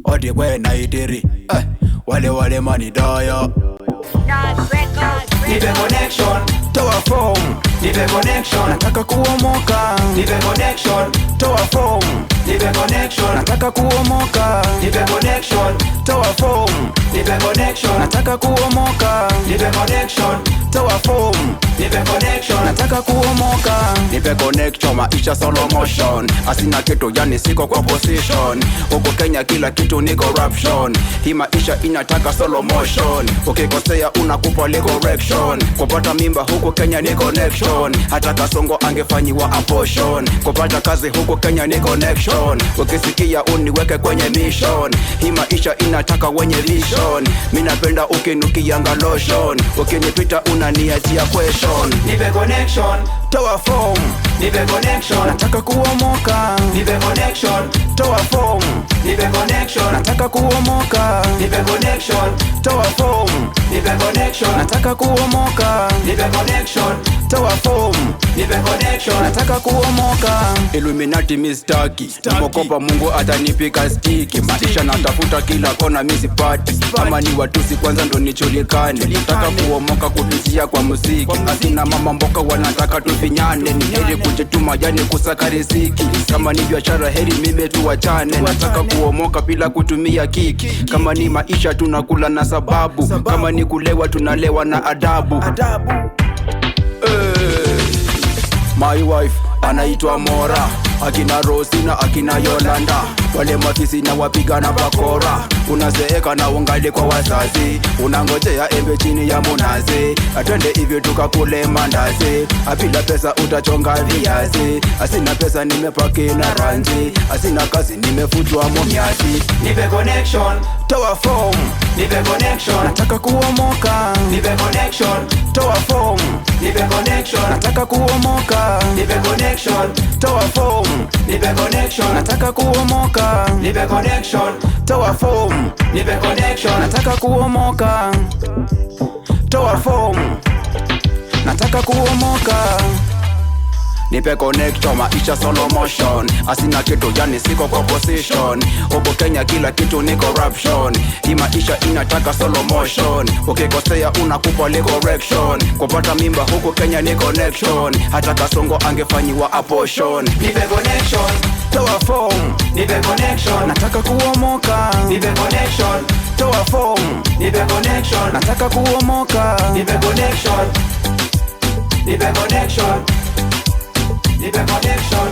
odi kwe na idiri wale manidaya. Nipe connection, Toa form, nipe connection, nataka kuomoka. nipe connection, Toa form, nipe connection, nataka kuomoka. nipe connection, Toa form, nipe connection, nataka kuomoka. nipe connection, Toa form, nipe connection, nataka kuomoka. Nipe connection, maisha solo motion. Asina kitu yani siko kwa position. Huko Kenya kila kitu ni corruption. Hii maisha inataka solo motion. Ukikosea unakupa correction. Kupata mimba huko Kenya ni connection. Hata Kasongo angefanyiwa abortion. Kupata kazi huko Kenya ni connection. Ukisikia uniweke kwenye mission. Hii maisha inataka wenye vision. Mimi napenda ukinukianga lotion. Ukinipita unaniachia question. nipe connection, Toa form, nipe connection, nataka kuomoka. nipe connection, Toa form, nipe connection, nataka kuomoka. nipe connection, Toa form, nipe connection, nataka kuomoka. nipe connection, Toa form, nipe connection, nataka kuomoka. Illuminati mistaki, nimekopa Mungu atanipika stiki. Maisha natafuta kila kona misipati. Kama ni watusi kwanza ndo nichulikane. Nataka kuomoka kupitia kwa muziki. Asina mama mboka wanataka tufinyane. Ni heri kujituma yani kusaka riziki. Kama ni biashara heri mimi tuwachane. Nataka kuomoka bila kutumia kiki. Kama ni maisha tunakula na sababu. Kama ni kulewa tunalewa na adabu. My wife anaitwa Mora, akina Rosi na akina Yolanda, wale mafisi na wapigana bakora. Unazeeka na ungali kwa wazazi, unangojea embe chini ya munazi. Atwende hivyo tukakule mandazi, apila pesa utachonga viazi. Asina pesa nimepaki na ranji, asina kazi nimefutwa mumiazi. nipe connection, Toa form, nipe connection, nataka kuomoka. nipe connection, Toa form, nipe connection, nataka kuomoka. nipe connection, Toa form, nipe connection, nataka kuomoka. nipe connection, Toa form, nipe connection, nataka kuomoka. Toa form, nataka kuomoka. Nipe connection, maisha solo motion. Asina kitu yani siko kwa position. Huko Kenya kila kitu ni corruption. Hii maisha inataka solo motion. Ukikosea unakupa correction. Kupata mimba huko Kenya ni connection. Hata Kasongo angefanyiwa abortion. nipe connection, Toa form, nipe connection, nataka kuomoka. nipe connection, Toa form, nipe connection, nataka kuomoka. nipe connection, nipe connection, nipe connection.